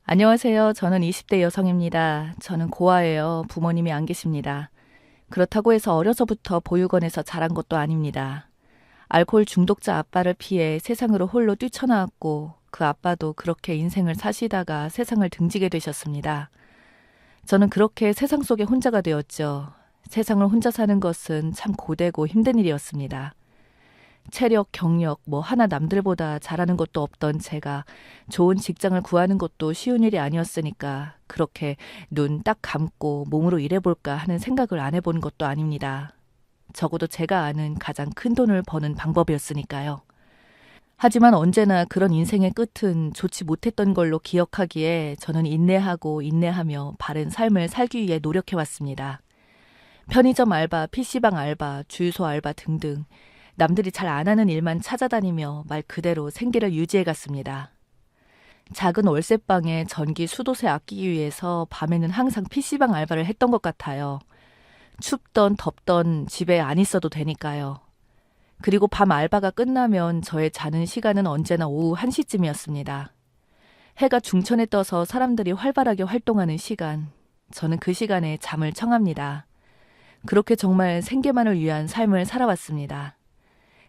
안녕하세요. 저는 20대 여성입니다. 저는 고아예요. 부모님이 안 계십니다. 그렇다고 해서 어려서부터 보육원에서 자란 것도 아닙니다. 알코올 중독자 아빠를 피해 세상으로 홀로 뛰쳐나왔고 그 아빠도 그렇게 인생을 사시다가 세상을 등지게 되셨습니다. 저는 그렇게 세상 속에 혼자가 되었죠. 세상을 혼자 사는 것은 참 고되고 힘든 일이었습니다. 체력, 경력, 하나 남들보다 잘하는 것도 없던 제가 좋은 직장을 구하는 것도 쉬운 일이 아니었으니까 그렇게 눈 딱 감고 몸으로 일해볼까 하는 생각을 안 해본 것도 아닙니다. 적어도 제가 아는 가장 큰 돈을 버는 방법이었으니까요. 하지만 언제나 그런 인생의 끝은 좋지 못했던 걸로 기억하기에 저는 인내하고 인내하며 바른 삶을 살기 위해 노력해왔습니다. 편의점 알바, PC방 알바, 주유소 알바 등등 남들이 잘 안 하는 일만 찾아다니며 말 그대로 생계를 유지해갔습니다. 작은 월세방에 전기 수도세 아끼기 위해서 밤에는 항상 PC방 알바를 했던 것 같아요. 춥던 덥던 집에 안 있어도 되니까요. 그리고 밤 알바가 끝나면 저의 자는 시간은 언제나 오후 1시쯤이었습니다. 해가 중천에 떠서 사람들이 활발하게 활동하는 시간, 저는 그 시간에 잠을 청합니다. 그렇게 정말 생계만을 위한 삶을 살아왔습니다.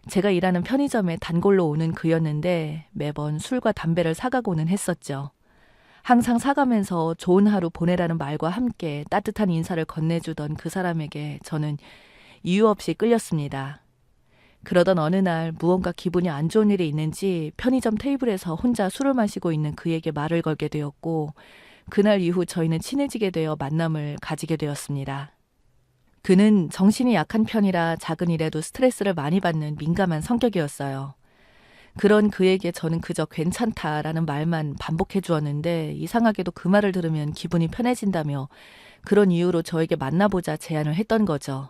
제가 일하는 편의점에 단골로 오는 그였는데 매번 술과 담배를 사가고는 했었죠. 항상 사가면서 좋은 하루 보내라는 말과 함께 따뜻한 인사를 건네주던 그 사람에게 저는 이유 없이 끌렸습니다. 그러던 어느 날 무언가 기분이 안 좋은 일이 있는지 편의점 테이블에서 혼자 술을 마시고 있는 그에게 말을 걸게 되었고 그날 이후 저희는 친해지게 되어 만남을 가지게 되었습니다. 그는 정신이 약한 편이라 작은 일에도 스트레스를 많이 받는 민감한 성격이었어요. 그런 그에게 저는 그저 괜찮다라는 말만 반복해 주었는데 이상하게도 그 말을 들으면 기분이 편해진다며 그런 이유로 저에게 만나보자 제안을 했던 거죠.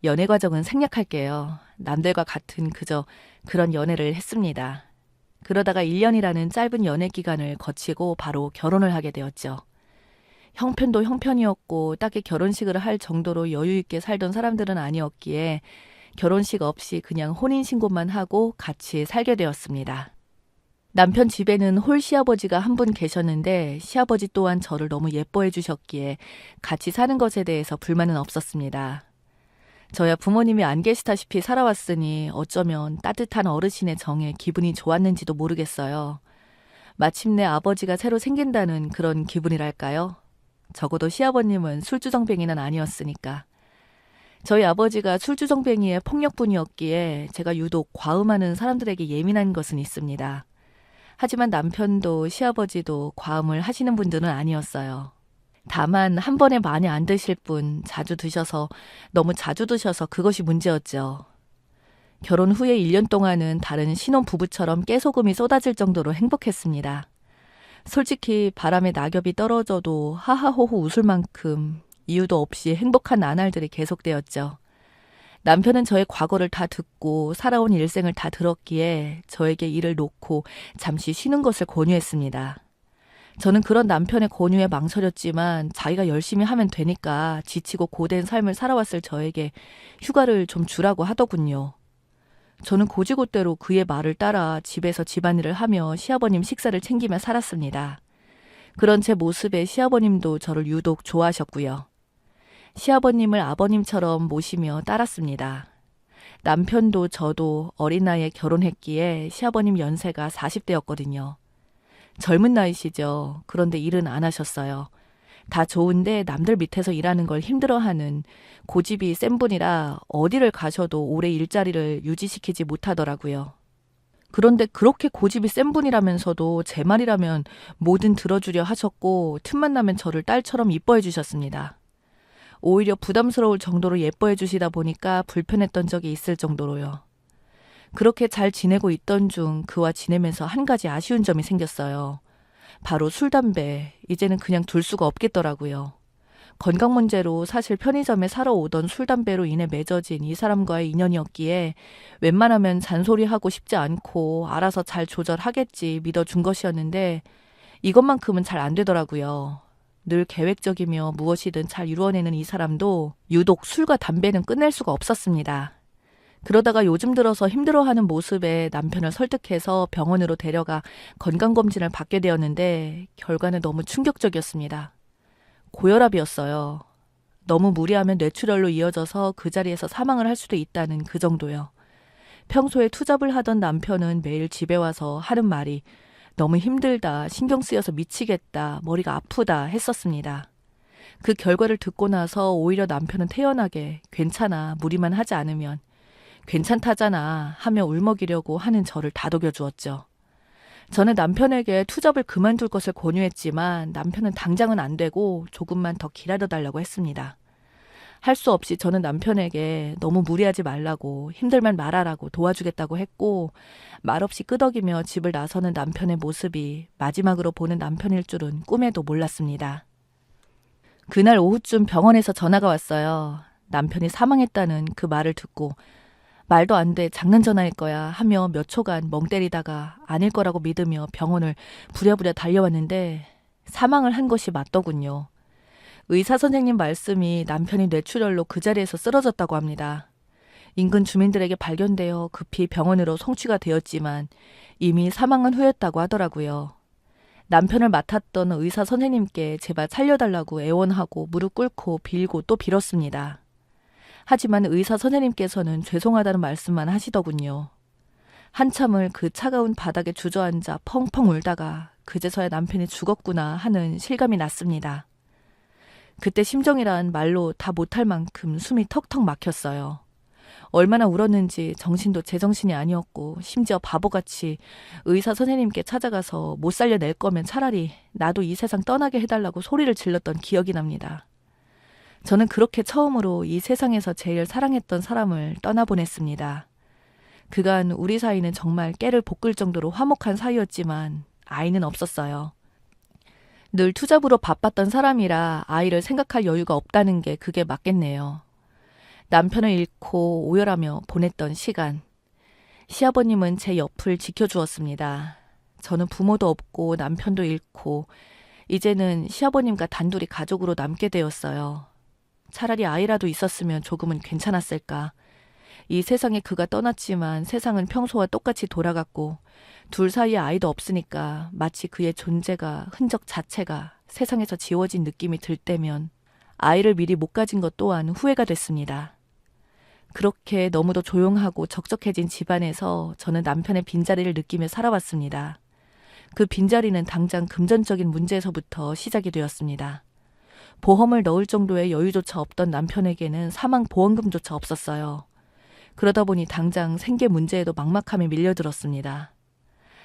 연애 과정은 생략할게요. 남들과 같은 그저 그런 연애를 했습니다. 그러다가 1년이라는 짧은 연애 기간을 거치고 바로 결혼을 하게 되었죠. 형편도 형편이었고 딱히 결혼식을 할 정도로 여유 있게 살던 사람들은 아니었기에 결혼식 없이 그냥 혼인신고만 하고 같이 살게 되었습니다. 남편 집에는 홀 시아버지가 한 분 계셨는데 시아버지 또한 저를 너무 예뻐해 주셨기에 같이 사는 것에 대해서 불만은 없었습니다. 저야 부모님이 안 계시다시피 살아왔으니 어쩌면 따뜻한 어르신의 정에 기분이 좋았는지도 모르겠어요. 마침내 아버지가 새로 생긴다는 그런 기분이랄까요? 적어도 시아버님은 술주정뱅이는 아니었으니까. 저희 아버지가 술주정뱅이의 폭력분이었기에 제가 유독 과음하는 사람들에게 예민한 것은 있습니다. 하지만 남편도 시아버지도 과음을 하시는 분들은 아니었어요. 다만 한 번에 많이 안 드실 분, 너무 자주 드셔서 그것이 문제였죠. 결혼 후에 1년 동안은 다른 신혼부부처럼 깨소금이 쏟아질 정도로 행복했습니다. 솔직히 바람에 낙엽이 떨어져도 하하호호 웃을 만큼 이유도 없이 행복한 나날들이 계속되었죠. 남편은 저의 과거를 다 듣고 살아온 일생을 다 들었기에 저에게 일을 놓고 잠시 쉬는 것을 권유했습니다. 저는 그런 남편의 권유에 망설였지만 자기가 열심히 하면 되니까 지치고 고된 삶을 살아왔을 저에게 휴가를 좀 주라고 하더군요. 저는 고지고대로 그의 말을 따라 집에서 집안일을 하며 시아버님 식사를 챙기며 살았습니다. 그런 제 모습에 시아버님도 저를 유독 좋아하셨고요. 시아버님을 아버님처럼 모시며 따랐습니다. 남편도 저도 어린 나이에 결혼했기에 시아버님 연세가 40대였거든요. 젊은 나이시죠. 그런데 일은 안 하셨어요. 다 좋은데 남들 밑에서 일하는 걸 힘들어하는 고집이 센 분이라 어디를 가셔도 오래 일자리를 유지시키지 못하더라고요. 그런데 그렇게 고집이 센 분이라면서도 제 말이라면 뭐든 들어주려 하셨고 틈만 나면 저를 딸처럼 이뻐해 주셨습니다. 오히려 부담스러울 정도로 예뻐해 주시다 보니까 불편했던 적이 있을 정도로요. 그렇게 잘 지내고 있던 중 그와 지내면서 한 가지 아쉬운 점이 생겼어요. 바로 술, 담배. 이제는 그냥 둘 수가 없겠더라고요. 건강 문제로 사실 편의점에 사러 오던 술, 담배로 인해 맺어진 이 사람과의 인연이었기에 웬만하면 잔소리하고 싶지 않고 알아서 잘 조절하겠지 믿어준 것이었는데 이것만큼은 잘 안 되더라고요. 늘 계획적이며 무엇이든 잘 이루어내는 이 사람도 유독 술과 담배는 끝낼 수가 없었습니다. 그러다가 요즘 들어서 힘들어하는 모습에 남편을 설득해서 병원으로 데려가 건강검진을 받게 되었는데 결과는 너무 충격적이었습니다. 고혈압이었어요. 너무 무리하면 뇌출혈로 이어져서 그 자리에서 사망을 할 수도 있다는 그 정도요. 평소에 투잡을 하던 남편은 매일 집에 와서 하는 말이 너무 힘들다, 신경 쓰여서 미치겠다, 머리가 아프다 했었습니다. 그 결과를 듣고 나서 오히려 남편은 태연하게 괜찮아, 무리만 하지 않으면 괜찮다잖아 하며 울먹이려고 하는 저를 다독여 주었죠. 저는 남편에게 투잡을 그만둘 것을 권유했지만 남편은 당장은 안 되고 조금만 더 기다려달라고 했습니다. 할 수 없이 저는 남편에게 너무 무리하지 말라고 힘들면 말하라고 도와주겠다고 했고 말없이 끄덕이며 집을 나서는 남편의 모습이 마지막으로 보는 남편일 줄은 꿈에도 몰랐습니다. 그날 오후쯤 병원에서 전화가 왔어요. 남편이 사망했다는 그 말을 듣고 말도 안 돼, 장난 전화일 거야 하며 몇 초간 멍 때리다가 아닐 거라고 믿으며 병원을 부랴부랴 달려왔는데 사망을 한 것이 맞더군요. 의사 선생님 말씀이 남편이 뇌출혈로 그 자리에서 쓰러졌다고 합니다. 인근 주민들에게 발견되어 급히 병원으로 송치가 되었지만 이미 사망한 후였다고 하더라고요. 남편을 맡았던 의사 선생님께 제발 살려달라고 애원하고 무릎 꿇고 빌고 또 빌었습니다. 하지만 의사 선생님께서는 죄송하다는 말씀만 하시더군요. 한참을 그 차가운 바닥에 주저앉아 펑펑 울다가 그제서야 남편이 죽었구나 하는 실감이 났습니다. 그때 심정이란 말로 다 못할 만큼 숨이 턱턱 막혔어요. 얼마나 울었는지 정신도 제정신이 아니었고 심지어 바보같이 의사 선생님께 찾아가서 못 살려낼 거면 차라리 나도 이 세상 떠나게 해달라고 소리를 질렀던 기억이 납니다. 저는 그렇게 처음으로 이 세상에서 제일 사랑했던 사람을 떠나보냈습니다. 그간 우리 사이는 정말 깨를 볶을 정도로 화목한 사이였지만 아이는 없었어요. 늘 투잡으로 바빴던 사람이라 아이를 생각할 여유가 없다는 게 그게 맞겠네요. 남편을 잃고 오열하며 보냈던 시간. 시아버님은 제 옆을 지켜주었습니다. 저는 부모도 없고 남편도 잃고 이제는 시아버님과 단둘이 가족으로 남게 되었어요. 차라리 아이라도 있었으면 조금은 괜찮았을까. 이 세상에 그가 떠났지만 세상은 평소와 똑같이 돌아갔고 둘 사이에 아이도 없으니까 마치 그의 존재가 흔적 자체가 세상에서 지워진 느낌이 들 때면 아이를 미리 못 가진 것 또한 후회가 됐습니다. 그렇게 너무도 조용하고 적적해진 집안에서 저는 남편의 빈자리를 느끼며 살아왔습니다. 그 빈자리는 당장 금전적인 문제에서부터 시작이 되었습니다. 보험을 넣을 정도의 여유조차 없던 남편에게는 사망보험금조차 없었어요. 그러다 보니 당장 생계 문제에도 막막함이 밀려들었습니다.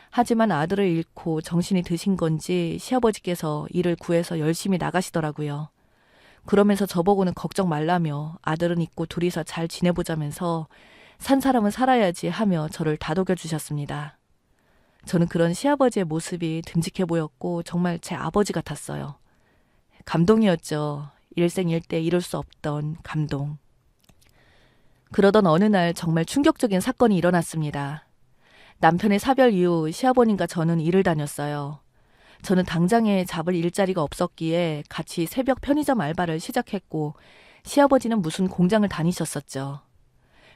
하지만 아들을 잃고 정신이 드신 건지 시아버지께서 일을 구해서 열심히 나가시더라고요. 그러면서 저보고는 걱정 말라며 아들은 있고 둘이서 잘 지내보자면서 산 사람은 살아야지 하며 저를 다독여 주셨습니다. 저는 그런 시아버지의 모습이 듬직해 보였고 정말 제 아버지 같았어요. 감동이었죠. 일생일대 이룰 수 없던 감동. 그러던 어느 날 정말 충격적인 사건이 일어났습니다. 남편의 사별 이후 시아버님과 저는 일을 다녔어요. 저는 당장에 잡을 일자리가 없었기에 같이 새벽 편의점 알바를 시작했고 시아버지는 무슨 공장을 다니셨었죠.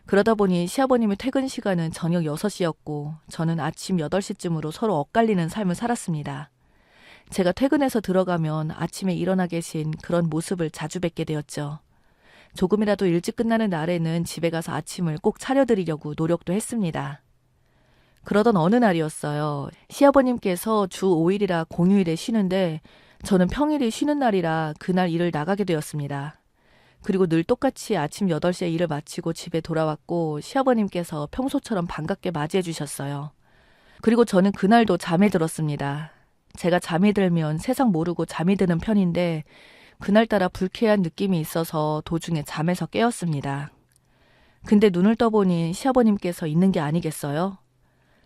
그러다 보니 시아버님의 퇴근 시간은 저녁 6시였고 저는 아침 8시쯤으로 서로 엇갈리는 삶을 살았습니다. 제가 퇴근해서 들어가면 아침에 일어나 계신 그런 모습을 자주 뵙게 되었죠. 조금이라도 일찍 끝나는 날에는 집에 가서 아침을 꼭 차려드리려고 노력도 했습니다. 그러던 어느 날이었어요. 시아버님께서 주 5일이라 공휴일에 쉬는데 저는 평일이 쉬는 날이라 그날 일을 나가게 되었습니다. 그리고 늘 똑같이 아침 8시에 일을 마치고 집에 돌아왔고 시아버님께서 평소처럼 반갑게 맞이해 주셨어요. 그리고 저는 그날도 잠에 들었습니다. 제가 잠이 들면 세상 모르고 잠이 드는 편인데 그날따라 불쾌한 느낌이 있어서 도중에 잠에서 깨었습니다. 근데 눈을 떠보니 시아버님께서 있는 게 아니겠어요?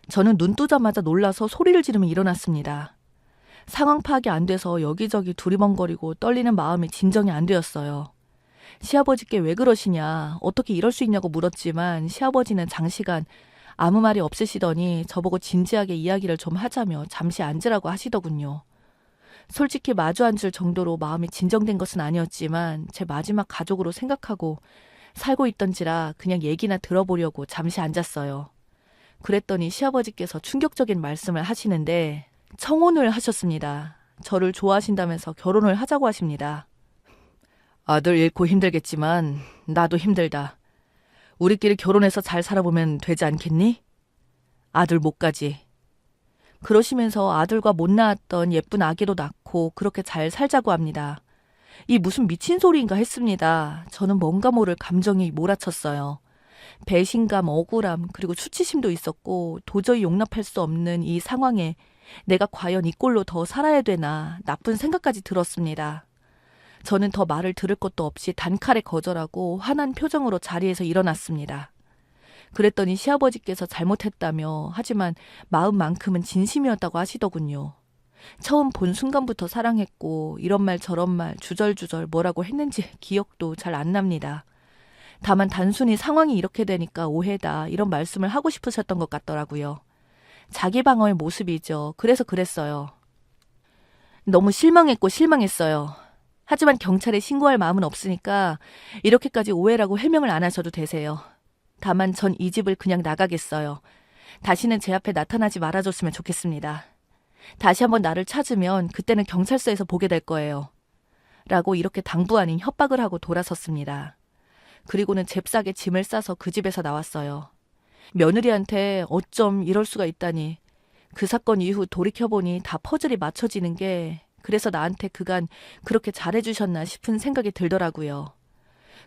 저는 눈 뜨자마자 놀라서 소리를 지르며 일어났습니다. 상황 파악이 안 돼서 여기저기 두리번거리고 떨리는 마음이 진정이 안 되었어요. 시아버지께 왜 그러시냐, 어떻게 이럴 수 있냐고 물었지만 시아버지는 장시간 아무 말이 없으시더니 저보고 진지하게 이야기를 좀 하자며 잠시 앉으라고 하시더군요. 솔직히 마주 앉을 정도로 마음이 진정된 것은 아니었지만 제 마지막 가족으로 생각하고 살고 있던지라 그냥 얘기나 들어보려고 잠시 앉았어요. 그랬더니 시아버지께서 충격적인 말씀을 하시는데 청혼을 하셨습니다. 저를 좋아하신다면서 결혼을 하자고 하십니다. 아들 잃고 힘들겠지만 나도 힘들다. 우리끼리 결혼해서 잘 살아보면 되지 않겠니? 아들 못 가지. 그러시면서 아들과 못 낳았던 예쁜 아기도 낳고 그렇게 잘 살자고 합니다. 이 무슨 미친 소리인가 했습니다. 저는 뭔가 모를 감정이 몰아쳤어요. 배신감, 억울함, 그리고 수치심도 있었고 도저히 용납할 수 없는 이 상황에 내가 과연 이 꼴로 더 살아야 되나 나쁜 생각까지 들었습니다. 저는 더 말을 들을 것도 없이 단칼에 거절하고 화난 표정으로 자리에서 일어났습니다. 그랬더니 시아버지께서 잘못했다며 하지만 마음만큼은 진심이었다고 하시더군요. 처음 본 순간부터 사랑했고 이런 말 저런 말 주절주절 뭐라고 했는지 기억도 잘 안 납니다. 다만 단순히 상황이 이렇게 되니까 오해다 이런 말씀을 하고 싶으셨던 것 같더라고요. 자기 방어의 모습이죠. 그래서 그랬어요. 너무 실망했고 실망했어요. 하지만 경찰에 신고할 마음은 없으니까 이렇게까지 오해라고 해명을 안 하셔도 되세요. 다만 전 이 집을 그냥 나가겠어요. 다시는 제 앞에 나타나지 말아줬으면 좋겠습니다. 다시 한번 나를 찾으면 그때는 경찰서에서 보게 될 거예요. 라고 이렇게 당부 아닌 협박을 하고 돌아섰습니다. 그리고는 잽싸게 짐을 싸서 그 집에서 나왔어요. 며느리한테 어쩜 이럴 수가 있다니. 그 사건 이후 돌이켜보니 다 퍼즐이 맞춰지는 게 그래서 나한테 그간 그렇게 잘해주셨나 싶은 생각이 들더라고요.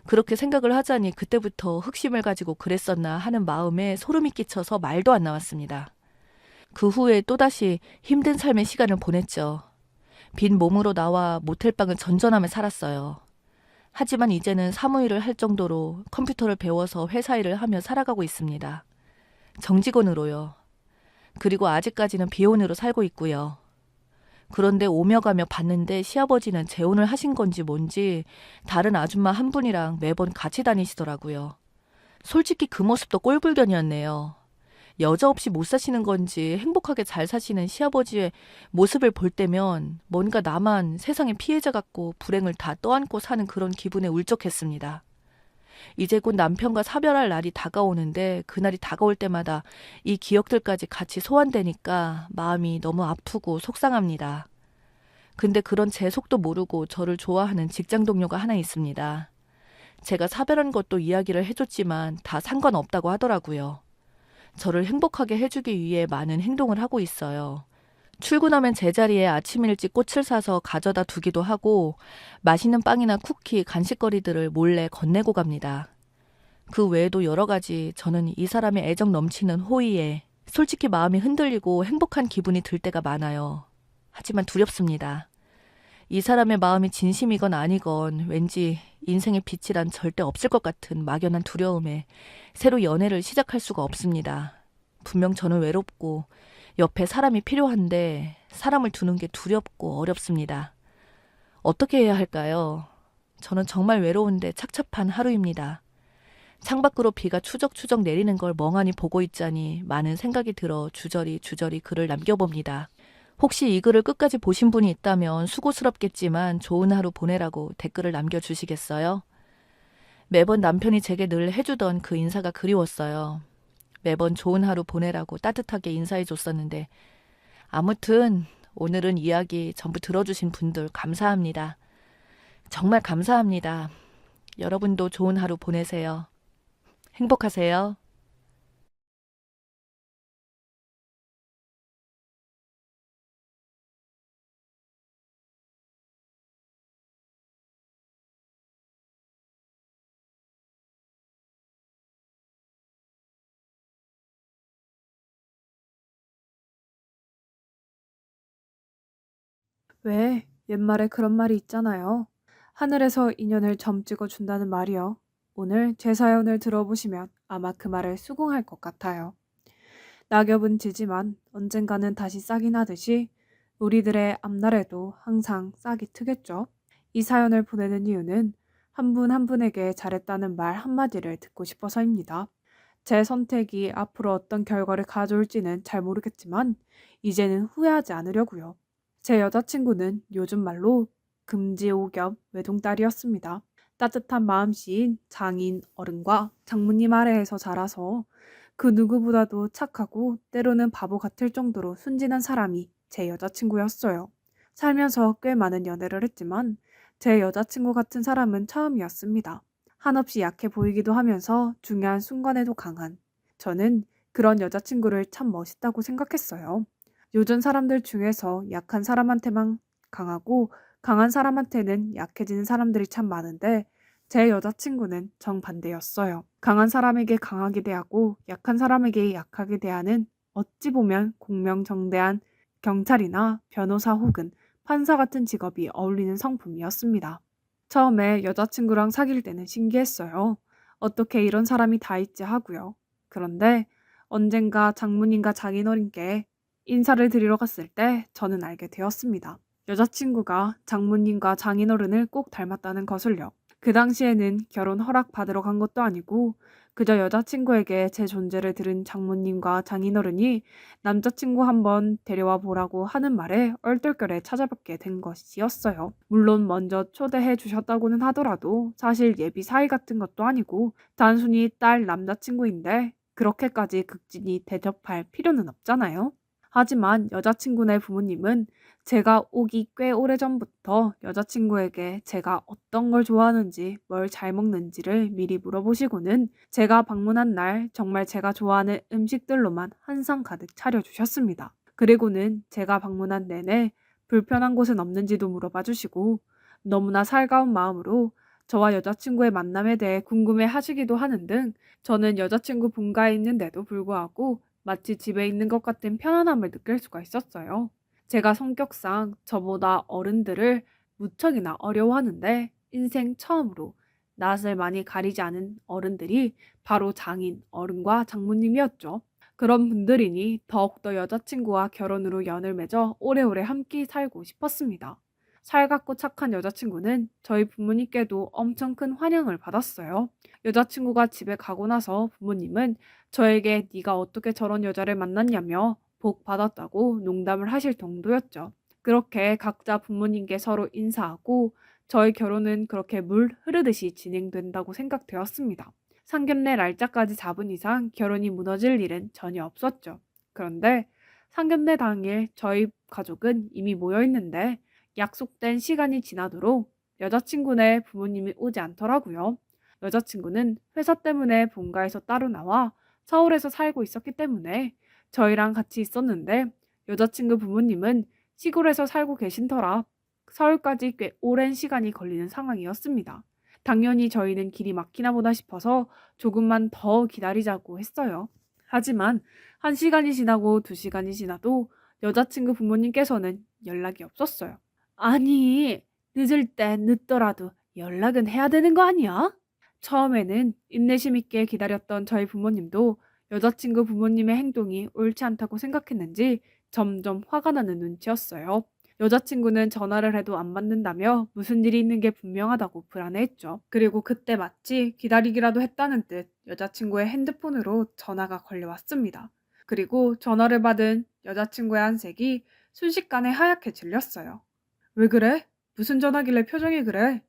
그렇게 생각을 하자니 그때부터 흑심을 가지고 그랬었나 하는 마음에 소름이 끼쳐서 말도 안 나왔습니다. 그 후에 또다시 힘든 삶의 시간을 보냈죠. 빈 몸으로 나와 모텔방을 전전하며 살았어요. 하지만 이제는 사무일을 할 정도로 컴퓨터를 배워서 회사 일을 하며 살아가고 있습니다. 정직원으로요. 그리고 아직까지는 비혼으로 살고 있고요. 그런데 오며 가며 봤는데 시아버지는 재혼을 하신 건지 뭔지 다른 아줌마 한 분이랑 매번 같이 다니시더라고요. 솔직히 그 모습도 꼴불견이었네요. 여자 없이 못 사시는 건지 행복하게 잘 사시는 시아버지의 모습을 볼 때면 뭔가 나만 세상의 피해자 같고 불행을 다 떠안고 사는 그런 기분에 울적했습니다. 이제 곧 남편과 사별할 날이 다가오는데 그날이 다가올 때마다 이 기억들까지 같이 소환되니까 마음이 너무 아프고 속상합니다. 근데 그런 제 속도 모르고 저를 좋아하는 직장 동료가 하나 있습니다. 제가 사별한 것도 이야기를 해줬지만 다 상관없다고 하더라고요. 저를 행복하게 해주기 위해 많은 행동을 하고 있어요. 출근하면 제자리에 아침 일찍 꽃을 사서 가져다 두기도 하고 맛있는 빵이나 쿠키, 간식거리들을 몰래 건네고 갑니다. 그 외에도 여러 가지 저는 이 사람의 애정 넘치는 호의에 솔직히 마음이 흔들리고 행복한 기분이 들 때가 많아요. 하지만 두렵습니다. 이 사람의 마음이 진심이건 아니건 왠지 인생의 빛이란 절대 없을 것 같은 막연한 두려움에 새로 연애를 시작할 수가 없습니다. 분명 저는 외롭고 옆에 사람이 필요한데 사람을 두는 게 두렵고 어렵습니다. 어떻게 해야 할까요? 저는 정말 외로운데 착잡한 하루입니다. 창밖으로 비가 추적추적 내리는 걸 멍하니 보고 있자니 많은 생각이 들어 주저리 글을 남겨봅니다. 혹시 이 글을 끝까지 보신 분이 있다면 수고스럽겠지만 좋은 하루 보내라고 댓글을 남겨주시겠어요? 매번 남편이 제게 늘 해주던 그 인사가 그리웠어요. 매번 좋은 하루 보내라고 따뜻하게 인사해줬었는데 아무튼 오늘은 이야기 전부 들어주신 분들 감사합니다. 정말 감사합니다. 여러분도 좋은 하루 보내세요. 행복하세요. 왜? 옛말에 그런 말이 있잖아요. 하늘에서 인연을 점 찍어 준다는 말이요. 오늘 제 사연을 들어보시면 아마 그 말을 수긍할 것 같아요. 낙엽은 지지만 언젠가는 다시 싹이 나듯이 우리들의 앞날에도 항상 싹이 트겠죠. 이 사연을 보내는 이유는 한 분 한 분에게 잘했다는 말 한마디를 듣고 싶어서입니다. 제 선택이 앞으로 어떤 결과를 가져올지는 잘 모르겠지만 이제는 후회하지 않으려고요. 제 여자친구는 요즘 말로 금지오겹 외동딸이었습니다. 따뜻한 마음씨인 장인 어른과 장모님 아래에서 자라서 그 누구보다도 착하고 때로는 바보 같을 정도로 순진한 사람이 제 여자친구였어요. 살면서 꽤 많은 연애를 했지만 제 여자친구 같은 사람은 처음이었습니다. 한없이 약해 보이기도 하면서 중요한 순간에도 강한. 저는 그런 여자친구를 참 멋있다고 생각했어요. 요즘 사람들 중에서 약한 사람한테만 강하고 강한 사람한테는 약해지는 사람들이 참 많은데 제 여자친구는 정반대였어요. 강한 사람에게 강하게 대하고 약한 사람에게 약하게 대하는 어찌 보면 공명정대한 경찰이나 변호사 혹은 판사 같은 직업이 어울리는 성품이었습니다. 처음에 여자친구랑 사귈 때는 신기했어요. 어떻게 이런 사람이 다 있지 하고요. 그런데 언젠가 장모님과 장인어른께 인사를 드리러 갔을 때 저는 알게 되었습니다. 여자친구가 장모님과 장인어른을 꼭 닮았다는 것을요. 그 당시에는 결혼 허락 받으러 간 것도 아니고 그저 여자친구에게 제 존재를 들은 장모님과 장인어른이 남자친구 한번 데려와 보라고 하는 말에 얼떨결에 찾아뵙게 된 것이었어요. 물론 먼저 초대해 주셨다고는 하더라도 사실 예비 사이 같은 것도 아니고 단순히 딸 남자친구인데 그렇게까지 극진히 대접할 필요는 없잖아요. 하지만 여자친구네 부모님은 제가 오기 꽤 오래전부터 여자친구에게 제가 어떤 걸 좋아하는지, 뭘 잘 먹는지를 미리 물어보시고는 제가 방문한 날 정말 제가 좋아하는 음식들로만 한상 가득 차려주셨습니다. 그리고는 제가 방문한 내내 불편한 곳은 없는지도 물어봐 주시고 너무나 살가운 마음으로 저와 여자친구의 만남에 대해 궁금해 하시기도 하는 등 저는 여자친구 본가에 있는데도 불구하고 마치 집에 있는 것 같은 편안함을 느낄 수가 있었어요. 제가 성격상 저보다 어른들을 무척이나 어려워하는데 인생 처음으로 낯을 많이 가리지 않은 어른들이 바로 장인, 어른과 장모님이었죠. 그런 분들이니 더욱더 여자친구와 결혼으로 연을 맺어 오래오래 함께 살고 싶었습니다. 살갑고 착한 여자친구는 저희 부모님께도 엄청 큰 환영을 받았어요. 여자친구가 집에 가고 나서 부모님은 저에게 네가 어떻게 저런 여자를 만났냐며 복 받았다고 농담을 하실 정도였죠. 그렇게 각자 부모님께 서로 인사하고 저희 결혼은 그렇게 물 흐르듯이 진행된다고 생각되었습니다. 상견례 날짜까지 잡은 이상 결혼이 무너질 일은 전혀 없었죠. 그런데 상견례 당일 저희 가족은 이미 모여 있는데 약속된 시간이 지나도록 여자친구네 부모님이 오지 않더라고요. 여자친구는 회사 때문에 본가에서 따로 나와 서울에서 살고 있었기 때문에 저희랑 같이 있었는데 여자친구 부모님은 시골에서 살고 계신 터라 서울까지 꽤 오랜 시간이 걸리는 상황이었습니다. 당연히 저희는 길이 막히나 보다 싶어서 조금만 더 기다리자고 했어요. 하지만 1시간이 지나고 2시간이 지나도 여자친구 부모님께서는 연락이 없었어요. 아니, 늦을 땐 늦더라도 연락은 해야 되는 거 아니야? 처음에는 인내심 있게 기다렸던 저희 부모님도 여자친구 부모님의 행동이 옳지 않다고 생각했는지 점점 화가 나는 눈치였어요. 여자친구는 전화를 해도 안 받는다며 무슨 일이 있는 게 분명하다고 불안해했죠. 그리고 그때 마치 기다리기라도 했다는 듯 여자친구의 핸드폰으로 전화가 걸려왔습니다. 그리고 전화를 받은 여자친구의 한색이 순식간에 하얗게 질렸어요. 왜 그래? 무슨 전화길래 표정이 그래?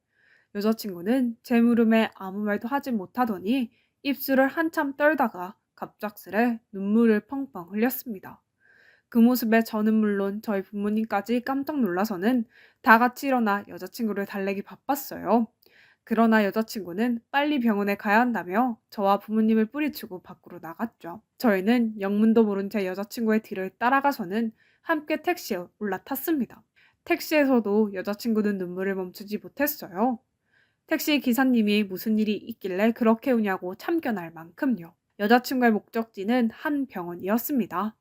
여자친구는 제 물음에 아무 말도 하지 못하더니 입술을 한참 떨다가 갑작스레 눈물을 펑펑 흘렸습니다. 그 모습에 저는 물론 저희 부모님까지 깜짝 놀라서는 다 같이 일어나 여자친구를 달래기 바빴어요. 그러나 여자친구는 빨리 병원에 가야 한다며 저와 부모님을 뿌리치고 밖으로 나갔죠. 저희는 영문도 모른 제 여자친구의 뒤를 따라가서는 함께 택시에 올라탔습니다. 택시에서도 여자친구는 눈물을 멈추지 못했어요. 택시 기사님이 무슨 일이 있길래 그렇게 우냐고 참견할 만큼요. 여자친구의 목적지는 한 병원이었습니다.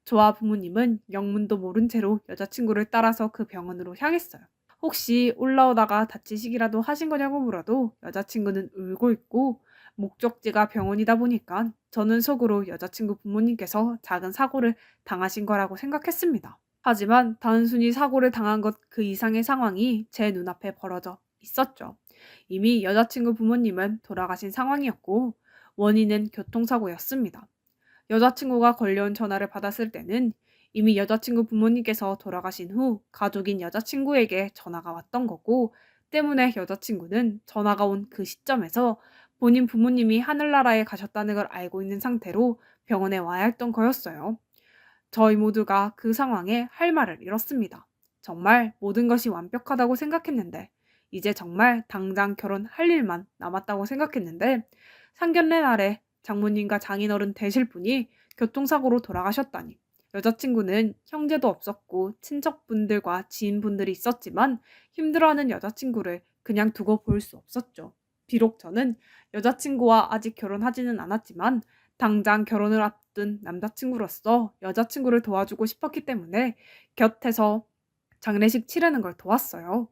저와 부모님은 영문도 모른 채로 여자친구를 따라서 그 병원으로 향했어요. 혹시 올라오다가 다치시기라도 하신 거냐고 물어도 여자친구는 울고 있고 목적지가 병원이다 보니까 저는 속으로 여자친구 부모님께서 작은 사고를 당하신 거라고 생각했습니다. 하지만 단순히 사고를 당한 것 그 이상의 상황이 제 눈앞에 벌어져 있었죠. 이미 여자친구 부모님은 돌아가신 상황이었고 원인은 교통사고였습니다. 여자친구가 걸려온 전화를 받았을 때는 이미 여자친구 부모님께서 돌아가신 후 가족인 여자친구에게 전화가 왔던 거고 때문에 여자친구는 전화가 온 그 시점에서 본인 부모님이 하늘나라에 가셨다는 걸 알고 있는 상태로 병원에 와야 했던 거였어요. 저희 모두가 그 상황에 할 말을 잃었습니다. 정말 모든 것이 완벽하다고 생각했는데, 이제 정말 당장 결혼할 일만 남았다고 생각했는데, 상견례 날에 장모님과 장인어른 되실 분이 교통사고로 돌아가셨다니. 여자친구는 형제도 없었고 친척분들과 지인분들이 있었지만 힘들어하는 여자친구를 그냥 두고 볼 수 없었죠. 비록 저는 여자친구와 아직 결혼하지는 않았지만 당장 결혼을 앞둔 남자친구로서 여자친구를 도와주고 싶었기 때문에 곁에서 장례식 치르는 걸 도왔어요.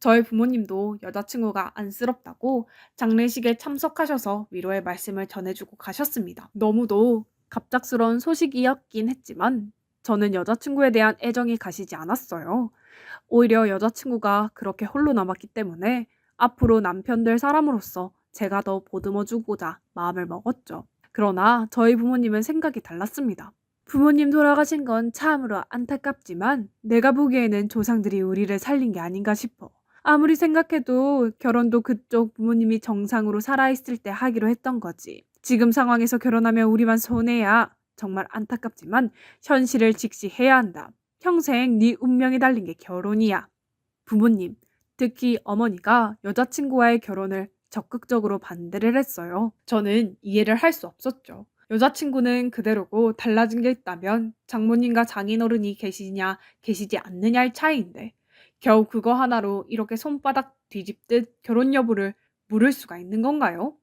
저희 부모님도 여자친구가 안쓰럽다고 장례식에 참석하셔서 위로의 말씀을 전해주고 가셨습니다. 너무도 갑작스러운 소식이었긴 했지만 저는 여자친구에 대한 애정이 가시지 않았어요. 오히려 여자친구가 그렇게 홀로 남았기 때문에 앞으로 남편 될 사람으로서 제가 더 보듬어주고자 마음을 먹었죠. 그러나 저희 부모님은 생각이 달랐습니다. 부모님 돌아가신 건 참으로 안타깝지만 내가 보기에는 조상들이 우리를 살린 게 아닌가 싶어. 아무리 생각해도 결혼도 그쪽 부모님이 정상으로 살아있을 때 하기로 했던 거지. 지금 상황에서 결혼하면 우리만 손해야. 정말 안타깝지만 현실을 직시해야 한다. 평생 네 운명이 달린 게 결혼이야. 부모님, 특히 어머니가 여자친구와의 결혼을 적극적으로 반대를 했어요. 저는 이해를 할 수 없었죠. 여자친구는 그대로고 달라진 게 있다면 장모님과 장인어른이 계시냐 계시지 않느냐의 차이인데 겨우 그거 하나로 이렇게 손바닥 뒤집듯 결혼 여부를 물을 수가 있는 건가요?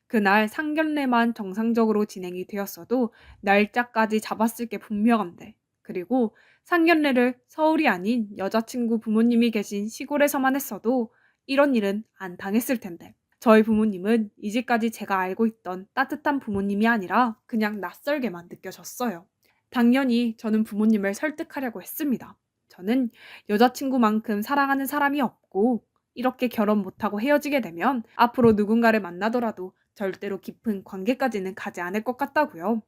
그날 상견례만 정상적으로 진행이 되었어도 날짜까지 잡았을 게 분명한데, 그리고 상견례를 서울이 아닌 여자친구 부모님이 계신 시골에서만 했어도 이런 일은 안 당했을 텐데. 저희 부모님은 이제까지 제가 알고 있던 따뜻한 부모님이 아니라 그냥 낯설게만 느껴졌어요. 당연히 저는 부모님을 설득하려고 했습니다. 저는 여자친구만큼 사랑하는 사람이 없고 이렇게 결혼 못하고 헤어지게 되면 앞으로 누군가를 만나더라도 절대로 깊은 관계까지는 가지 않을 것 같다고요.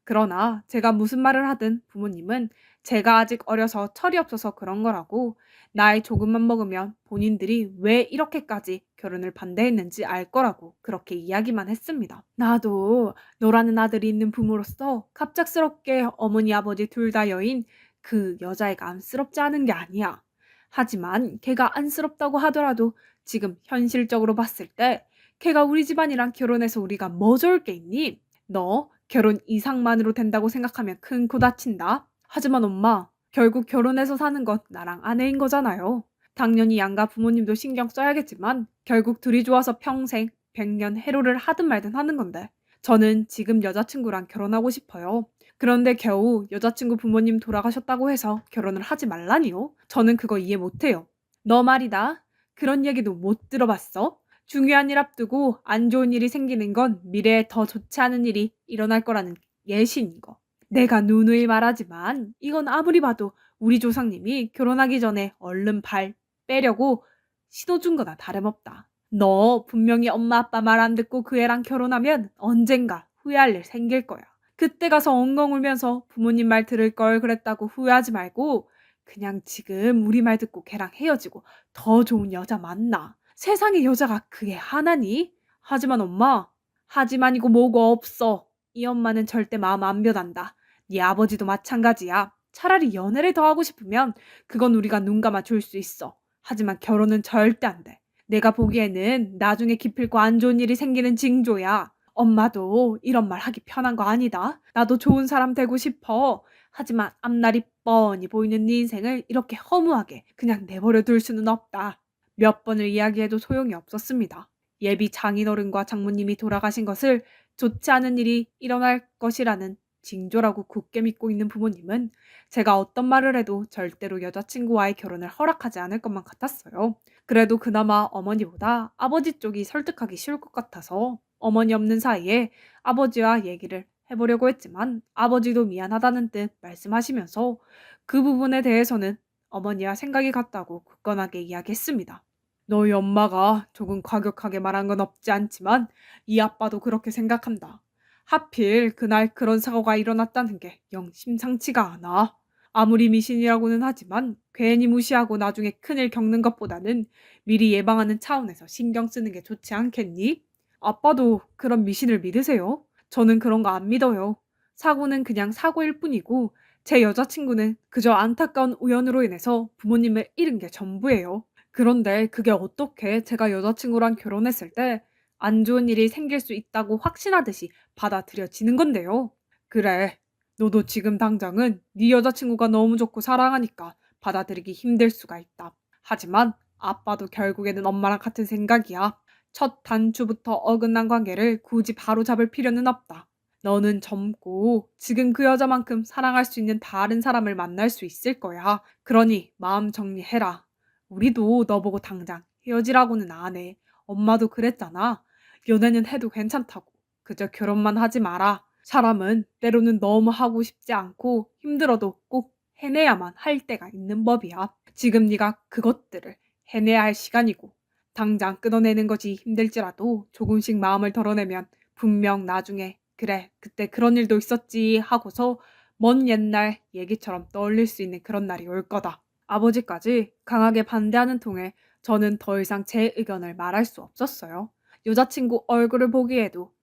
그러나 제가 무슨 말을 하든 부모님은 제가 아직 어려서 철이 없어서 그런 거라고, 나이 조금만 먹으면 본인들이 왜 이렇게까지 결혼을 반대했는지 알 거라고 그렇게 이야기만 했습니다. 나도 너라는 아들이 있는 부모로서 갑작스럽게 어머니 아버지 둘 다 여인 그 여자애가 안쓰럽지 않은 게 아니야. 하지만 걔가 안쓰럽다고 하더라도 지금 현실적으로 봤을 때 걔가 우리 집안이랑 결혼해서 우리가 뭐 좋을 게 있니? 너 결혼 이상만으로 된다고 생각하면 큰 코 다친다. 하지만 엄마, 결국 결혼해서 사는 건 나랑 아내인 거잖아요. 당연히 양가 부모님도 신경 써야겠지만 결국 둘이 좋아서 평생 100년 해로를 하든 말든 하는 건데 저는 지금 여자친구랑 결혼하고 싶어요. 그런데 겨우 여자친구 부모님 돌아가셨다고 해서 결혼을 하지 말라니요? 저는 그거 이해 못해요. 너 말이다. 그런 얘기도 못 들어봤어? 중요한 일 앞두고 안 좋은 일이 생기는 건 미래에 더 좋지 않은 일이 일어날 거라는 예시인 거. 내가 누누이 말하지만 이건 아무리 봐도 우리 조상님이 결혼하기 전에 얼른 발 빼려고 신호준 거나 다름없다. 너 분명히 엄마 아빠 말 안 듣고 그 애랑 결혼하면 언젠가 후회할 일 생길 거야. 그때 가서 엉엉 울면서 부모님 말 들을 걸 그랬다고 후회하지 말고 그냥 지금 우리 말 듣고 걔랑 헤어지고 더 좋은 여자 만나. 세상에 여자가 그게 하나니? 하지만 엄마, 하지만이고 뭐고 없어. 이 엄마는 절대 마음 안 변한다. 네 아버지도 마찬가지야. 차라리 연애를 더 하고 싶으면 그건 우리가 눈 감아 줄 수 있어. 하지만 결혼은 절대 안 돼. 내가 보기에는 나중에 기필코 안 좋은 일이 생기는 징조야. 엄마도 이런 말 하기 편한 거 아니다. 나도 좋은 사람 되고 싶어. 하지만 앞날이 뻔히 보이는 네 인생을 이렇게 허무하게 그냥 내버려 둘 수는 없다. 몇 번을 이야기해도 소용이 없었습니다. 예비 장인어른과 장모님이 돌아가신 것을 좋지 않은 일이 일어날 것이라는 징조라고 굳게 믿고 있는 부모님은 제가 어떤 말을 해도 절대로 여자친구와의 결혼을 허락하지 않을 것만 같았어요. 그래도 그나마 어머니보다 아버지 쪽이 설득하기 쉬울 것 같아서 어머니 없는 사이에 아버지와 얘기를 해보려고 했지만 아버지도 미안하다는 뜻 말씀하시면서 그 부분에 대해서는 어머니와 생각이 같다고 굳건하게 이야기했습니다. 너희 엄마가 조금 과격하게 말한 건 없지 않지만 이 아빠도 그렇게 생각한다. 하필 그날 그런 사고가 일어났다는 게 영 심상치가 않아. 아무리 미신이라고는 하지만 괜히 무시하고 나중에 큰일 겪는 것보다는 미리 예방하는 차원에서 신경 쓰는 게 좋지 않겠니? 아빠도 그런 미신을 믿으세요? 저는 그런 거 안 믿어요. 사고는 그냥 사고일 뿐이고 제 여자친구는 그저 안타까운 우연으로 인해서 부모님을 잃은 게 전부예요. 그런데 그게 어떻게 제가 여자친구랑 결혼했을 때 안 좋은 일이 생길 수 있다고 확신하듯이 받아들여지는 건데요. 그래, 너도 지금 당장은 네 여자친구가 너무 좋고 사랑하니까 받아들이기 힘들 수가 있다. 하지만 아빠도 결국에는 엄마랑 같은 생각이야. 첫 단추부터 어긋난 관계를 굳이 바로잡을 필요는 없다. 너는 젊고 지금 그 여자만큼 사랑할 수 있는 다른 사람을 만날 수 있을 거야. 그러니 마음 정리해라. 우리도 너보고 당장 헤어지라고는 안 해. 엄마도 그랬잖아. 연애는 해도 괜찮다고. 그저 결혼만 하지 마라. 사람은 때로는 너무 하고 싶지 않고 힘들어도 꼭 해내야만 할 때가 있는 법이야. 지금 네가 그것들을 해내야 할 시간이고 당장 끊어내는 것이 힘들지라도 조금씩 마음을 덜어내면 분명 나중에 그래 그때 그런 일도 있었지 하고서 먼 옛날 얘기처럼 떠올릴 수 있는 그런 날이 올 거다. 아버지까지 강하게 반대하는 통에 저는 더 이상 제 의견을 말할 수 없었어요. 여자친구 얼굴을 보기에도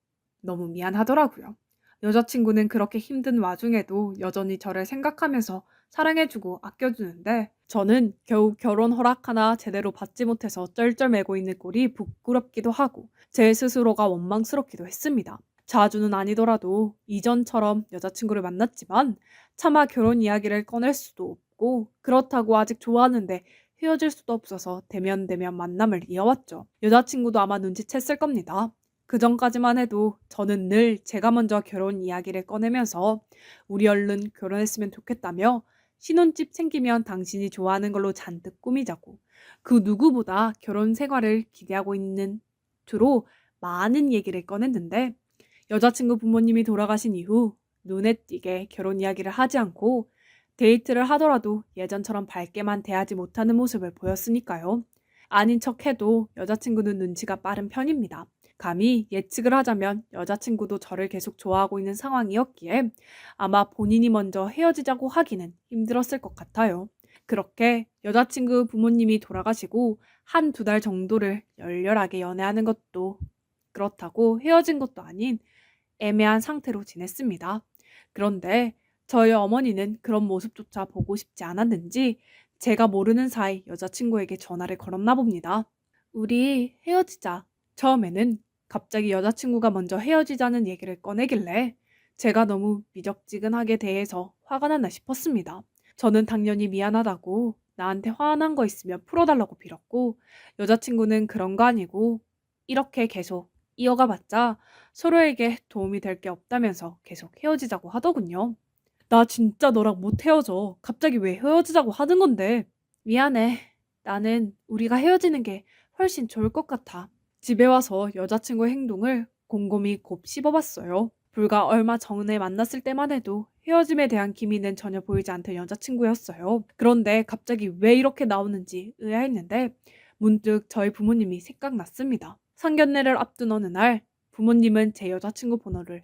너무 미안하더라고요. 여자친구는 그렇게 힘든 와중에도 여전히 저를 생각하면서 사랑해주고 아껴주는데 저는 겨우 결혼 허락 하나 제대로 받지 못해서 쩔쩔매고 있는 꼴이 부끄럽기도 하고 제 스스로가 원망스럽기도 했습니다. 자주는 아니더라도 이전처럼 여자친구를 만났지만 차마 결혼 이야기를 꺼낼 수도 없고 그렇다고 아직 좋아하는데 헤어질 수도 없어서 대면대면 만남을 이어왔죠. 여자친구도 아마 눈치챘을 겁니다. 그 전까지만 해도 저는 늘 제가 먼저 결혼 이야기를 꺼내면서 우리 얼른 결혼했으면 좋겠다며 신혼집 생기면 당신이 좋아하는 걸로 잔뜩 꾸미자고 그 누구보다 결혼 생활을 기대하고 있는 주로 많은 얘기를 꺼냈는데 여자친구 부모님이 돌아가신 이후 눈에 띄게 결혼 이야기를 하지 않고 데이트를 하더라도 예전처럼 밝게만 대하지 못하는 모습을 보였으니까요. 아닌 척해도 여자친구는 눈치가 빠른 편입니다. 감히 예측을 하자면 여자친구도 저를 계속 좋아하고 있는 상황이었기에 아마 본인이 먼저 헤어지자고 하기는 힘들었을 것 같아요. 그렇게 여자친구 부모님이 돌아가시고 한 두 달 정도를 열렬하게 연애하는 것도 그렇다고 헤어진 것도 아닌 애매한 상태로 지냈습니다. 그런데 저희 어머니는 그런 모습조차 보고 싶지 않았는지 제가 모르는 사이 여자친구에게 전화를 걸었나 봅니다. 우리 헤어지자. 처음에는 갑자기 여자친구가 먼저 헤어지자는 얘기를 꺼내길래 제가 너무 미적지근하게 대해서 화가 났나 싶었습니다. 저는 당연히 미안하다고 나한테 화난 거 있으면 풀어달라고 빌었고 여자친구는 그런 거 아니고 이렇게 계속 이어가봤자 서로에게 도움이 될 게 없다면서 계속 헤어지자고 하더군요. 나 진짜 너랑 못 헤어져. 갑자기 왜 헤어지자고 하는 건데? 미안해. 나는 우리가 헤어지는 게 훨씬 좋을 것 같아. 집에 와서 여자친구의 행동을 곰곰이 곱씹어봤어요. 불과 얼마 전에 만났을 때만 해도 헤어짐에 대한 기미는 전혀 보이지 않던 여자친구였어요. 그런데 갑자기 왜 이렇게 나오는지 의아했는데 문득 저희 부모님이 생각났습니다. 상견례를 앞둔 어느 날 부모님은 제 여자친구 번호를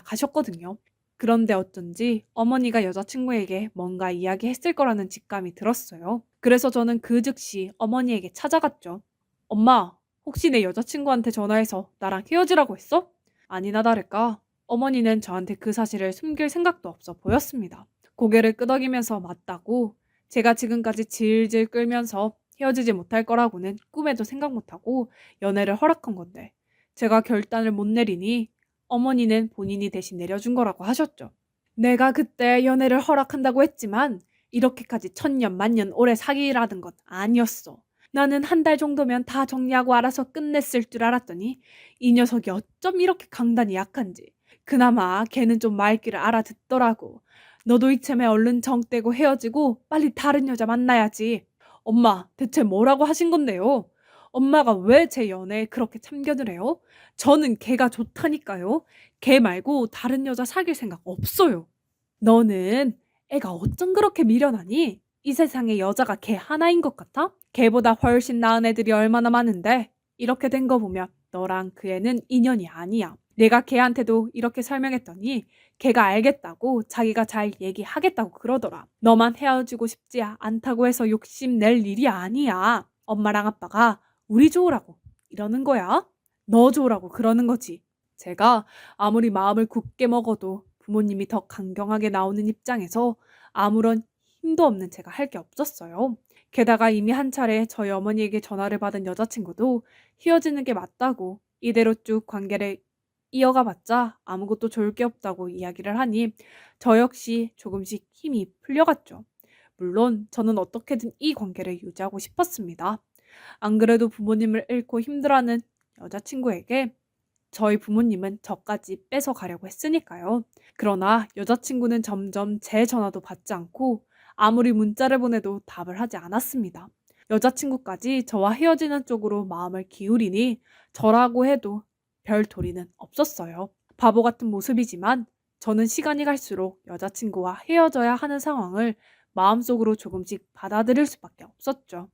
알아가셨거든요. 그런데 어쩐지 어머니가 여자친구에게 뭔가 이야기했을 거라는 직감이 들었어요. 그래서 저는 그 즉시 어머니에게 찾아갔죠. 엄마, 혹시 내 여자친구한테 전화해서 나랑 헤어지라고 했어? 아니나 다를까 어머니는 저한테 그 사실을 숨길 생각도 없어 보였습니다. 고개를 끄덕이면서 맞다고 제가 지금까지 질질 끌면서 헤어지지 못할 거라고는 꿈에도 생각 못하고 연애를 허락한 건데 제가 결단을 못 내리니 어머니는 본인이 대신 내려준 거라고 하셨죠. 내가 그때 연애를 허락한다고 했지만 이렇게까지 천년 만년 오래 사귀라는 건 아니었어. 나는 한 달 정도면 다 정리하고 알아서 끝냈을 줄 알았더니 이 녀석이 어쩜 이렇게 강단이 약한지. 그나마 걔는 좀 말귀를 알아듣더라고. 너도 이참에 얼른 정 떼고 헤어지고 빨리 다른 여자 만나야지. 엄마, 대체 뭐라고 하신 건데요? 엄마가 왜 제 연애에 그렇게 참견을 해요? 저는 걔가 좋다니까요. 걔 말고 다른 여자 사귈 생각 없어요. 너는 애가 어쩜 그렇게 미련하니? 이 세상에 여자가 걔 하나인 것 같아? 걔보다 훨씬 나은 애들이 얼마나 많은데 이렇게 된 거 보면 너랑 그 애는 인연이 아니야. 내가 걔한테도 이렇게 설명했더니 걔가 알겠다고 자기가 잘 얘기하겠다고 그러더라. 너만 헤어지고 싶지 않다고 해서 욕심낼 일이 아니야. 엄마랑 아빠가 우리 좋으라고 이러는 거야. 너 좋으라고 그러는 거지. 제가 아무리 마음을 굳게 먹어도 부모님이 더 강경하게 나오는 입장에서 아무런 힘도 없는 제가 할 게 없었어요. 게다가 이미 한 차례 저희 어머니에게 전화를 받은 여자친구도 헤어지는 게 맞다고 이대로 쭉 관계를 이어가 봤자 아무것도 좋을 게 없다고 이야기를 하니 저 역시 조금씩 힘이 풀려갔죠. 물론 저는 어떻게든 이 관계를 유지하고 싶었습니다. 안 그래도 부모님을 잃고 힘들어하는 여자친구에게 저희 부모님은 저까지 뺏어가려고 했으니까요. 그러나 여자친구는 점점 제 전화도 받지 않고 아무리 문자를 보내도 답을 하지 않았습니다. 여자친구까지 저와 헤어지는 쪽으로 마음을 기울이니 저라고 해도 별 도리는 없었어요. 바보 같은 모습이지만 저는 시간이 갈수록 여자친구와 헤어져야 하는 상황을 마음속으로 조금씩 받아들일 수밖에 없었죠.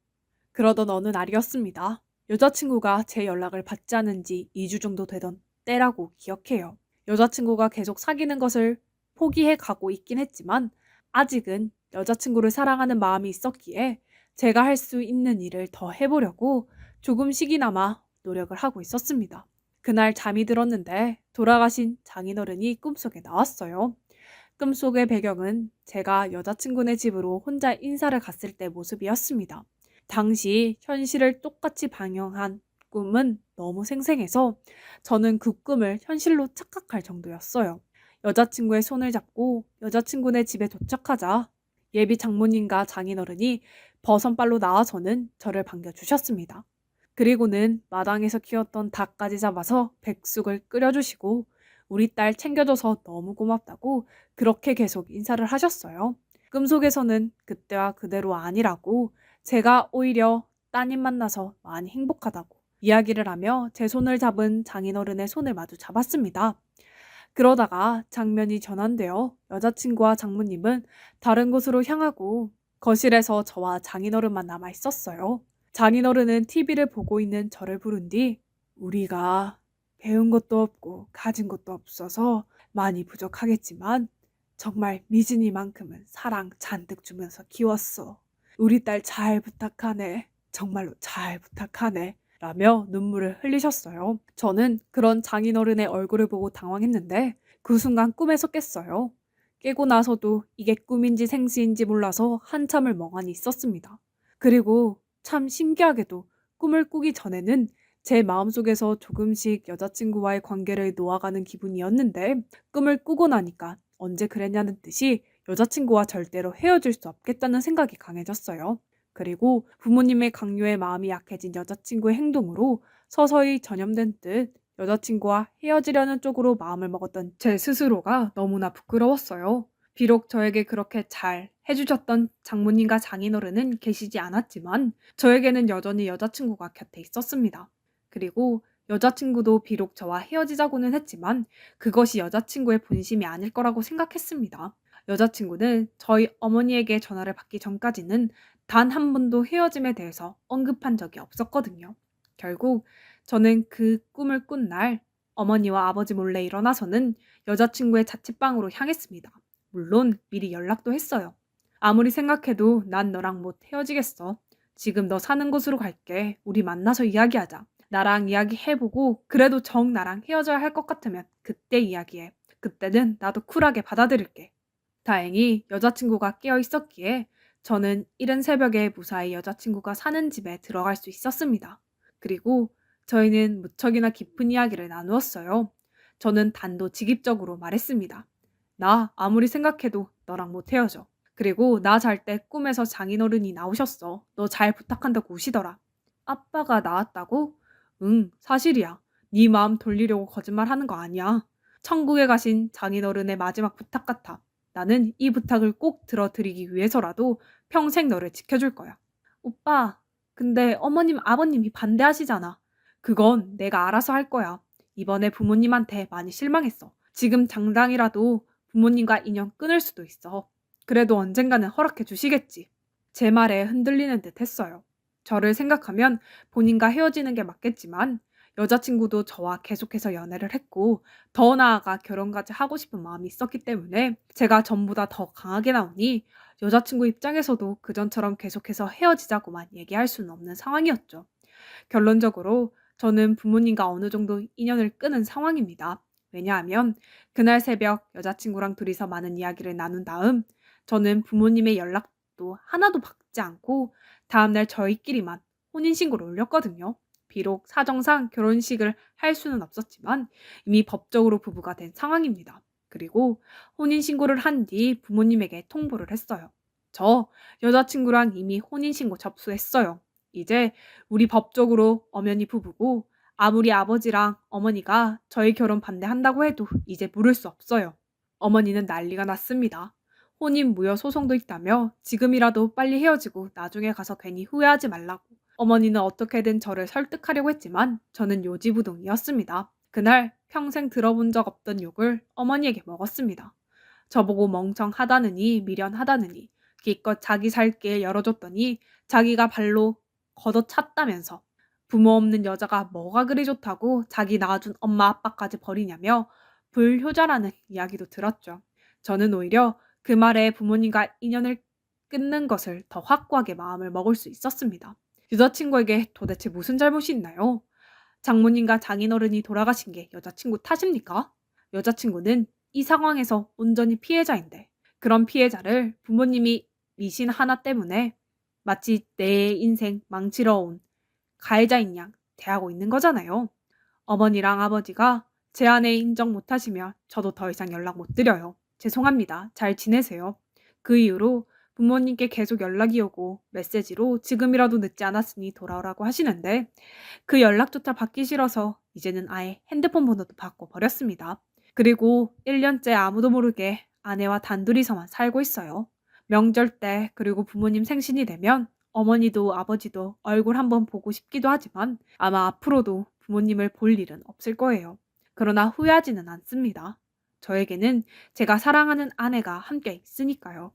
그러던 어느 날이었습니다. 여자친구가 제 연락을 받지 않은 지 2주 정도 되던 때라고 기억해요. 여자친구가 계속 사귀는 것을 포기해 가고 있긴 했지만 아직은 여자친구를 사랑하는 마음이 있었기에 제가 할 수 있는 일을 더 해보려고 조금씩이나마 노력을 하고 있었습니다. 그날 잠이 들었는데 돌아가신 장인어른이 꿈속에 나왔어요. 꿈속의 배경은 제가 여자친구네 집으로 혼자 인사를 갔을 때 모습이었습니다. 당시 현실을 똑같이 반영한 꿈은 너무 생생해서 저는 그 꿈을 현실로 착각할 정도였어요. 여자친구의 손을 잡고 여자친구네 집에 도착하자 예비 장모님과 장인어른이 버선발로 나와서는 저를 반겨주셨습니다. 그리고는 마당에서 키웠던 닭까지 잡아서 백숙을 끓여주시고 우리 딸 챙겨줘서 너무 고맙다고 그렇게 계속 인사를 하셨어요. 꿈속에서는 그때와 그대로 아니라고 제가 오히려 따님 만나서 많이 행복하다고 이야기를 하며 제 손을 잡은 장인어른의 손을 마주 잡았습니다. 그러다가 장면이 전환되어 여자친구와 장모님은 다른 곳으로 향하고 거실에서 저와 장인어른만 남아 있었어요. 장인어른은 TV를 보고 있는 저를 부른 뒤 우리가 배운 것도 없고 가진 것도 없어서 많이 부족하겠지만 정말 미진이만큼은 사랑 잔뜩 주면서 키웠어. 우리 딸 잘 부탁하네. 정말로 잘 부탁하네. 라며 눈물을 흘리셨어요. 저는 그런 장인어른의 얼굴을 보고 당황했는데 그 순간 꿈에서 깼어요. 깨고 나서도 이게 꿈인지 생시인지 몰라서 한참을 멍하니 있었습니다. 그리고 참 신기하게도 꿈을 꾸기 전에는 제 마음속에서 조금씩 여자친구와의 관계를 놓아가는 기분이었는데 꿈을 꾸고 나니까 언제 그랬냐는 듯이 여자친구와 절대로 헤어질 수 없겠다는 생각이 강해졌어요. 그리고 부모님의 강요에 마음이 약해진 여자친구의 행동으로 서서히 전염된 듯 여자친구와 헤어지려는 쪽으로 마음을 먹었던 제 스스로가 너무나 부끄러웠어요. 비록 저에게 그렇게 잘 해주셨던 장모님과 장인어른은 계시지 않았지만 저에게는 여전히 여자친구가 곁에 있었습니다. 그리고 여자친구도 비록 저와 헤어지자고는 했지만 그것이 여자친구의 본심이 아닐 거라고 생각했습니다. 여자친구는 저희 어머니에게 전화를 받기 전까지는 단 한 번도 헤어짐에 대해서 언급한 적이 없었거든요. 결국 저는 그 꿈을 꾼 날 어머니와 아버지 몰래 일어나서는 여자친구의 자취방으로 향했습니다. 물론 미리 연락도 했어요. 아무리 생각해도 난 너랑 못 헤어지겠어. 지금 너 사는 곳으로 갈게. 우리 만나서 이야기하자. 나랑 이야기해보고 그래도 정 나랑 헤어져야 할 것 같으면 그때 이야기해. 그때는 나도 쿨하게 받아들일게. 다행히 여자친구가 깨어 있었기에 저는 이른 새벽에 무사히 여자친구가 사는 집에 들어갈 수 있었습니다. 그리고 저희는 무척이나 깊은 이야기를 나누었어요. 저는 단도직입적으로 말했습니다. 나 아무리 생각해도 너랑 못 헤어져. 그리고 나 잘 때 꿈에서 장인어른이 나오셨어. 너 잘 부탁한다고 우시더라. 아빠가 나왔다고? 응, 사실이야. 네 마음 돌리려고 거짓말하는 거 아니야. 천국에 가신 장인어른의 마지막 부탁 같아. 나는 이 부탁을 꼭 들어드리기 위해서라도 평생 너를 지켜줄 거야. 오빠, 근데 어머님, 아버님이 반대하시잖아. 그건 내가 알아서 할 거야. 이번에 부모님한테 많이 실망했어. 지금 당장이라도 부모님과 인연 끊을 수도 있어. 그래도 언젠가는 허락해 주시겠지. 제 말에 흔들리는 듯 했어요. 저를 생각하면 본인과 헤어지는 게 맞겠지만 여자친구도 저와 계속해서 연애를 했고 더 나아가 결혼까지 하고 싶은 마음이 있었기 때문에 제가 전보다 더 강하게 나오니 여자친구 입장에서도 그전처럼 계속해서 헤어지자고만 얘기할 수는 없는 상황이었죠. 결론적으로 저는 부모님과 어느 정도 인연을 끊은 상황입니다. 왜냐하면 그날 새벽 여자친구랑 둘이서 많은 이야기를 나눈 다음 저는 부모님의 연락도 하나도 받지 않고 다음날 저희끼리만 혼인신고를 올렸거든요. 비록 사정상 결혼식을 할 수는 없었지만 이미 법적으로 부부가 된 상황입니다. 그리고 혼인신고를 한 뒤 부모님에게 통보를 했어요. 저 여자친구랑 이미 혼인신고 접수했어요. 이제 우리 법적으로 엄연히 부부고 아무리 아버지랑 어머니가 저희 결혼 반대한다고 해도 이제 물을 수 없어요. 어머니는 난리가 났습니다. 혼인 무효 소송도 있다며 지금이라도 빨리 헤어지고 나중에 가서 괜히 후회하지 말라고. 어머니는 어떻게든 저를 설득하려고 했지만 저는 요지부동이었습니다. 그날 평생 들어본 적 없던 욕을 어머니에게 먹었습니다. 저보고 멍청하다느니 미련하다느니 기껏 자기 살 길 열어줬더니 자기가 발로 걷어찼다면서 부모 없는 여자가 뭐가 그리 좋다고 자기 낳아준 엄마 아빠까지 버리냐며 불효자라는 이야기도 들었죠. 저는 오히려 그 말에 부모님과 인연을 끊는 것을 더 확고하게 마음을 먹을 수 있었습니다. 여자친구에게 도대체 무슨 잘못이 있나요? 장모님과 장인어른이 돌아가신 게 여자친구 탓입니까? 여자친구는 이 상황에서 온전히 피해자인데 그런 피해자를 부모님이 미신 하나 때문에 마치 내 인생 망치러 온 가해자인 양 대하고 있는 거잖아요. 어머니랑 아버지가 제 아내 인정 못하시면 저도 더 이상 연락 못 드려요. 죄송합니다. 잘 지내세요. 그 이후로 부모님께 계속 연락이 오고 메시지로 지금이라도 늦지 않았으니 돌아오라고 하시는데 그 연락조차 받기 싫어서 이제는 아예 핸드폰 번호도 바꿔버렸습니다. 그리고 1년째 아무도 모르게 아내와 단둘이서만 살고 있어요. 명절 때 그리고 부모님 생신이 되면 어머니도 아버지도 얼굴 한번 보고 싶기도 하지만 아마 앞으로도 부모님을 볼 일은 없을 거예요. 그러나 후회하지는 않습니다. 저에게는 제가 사랑하는 아내가 함께 있으니까요.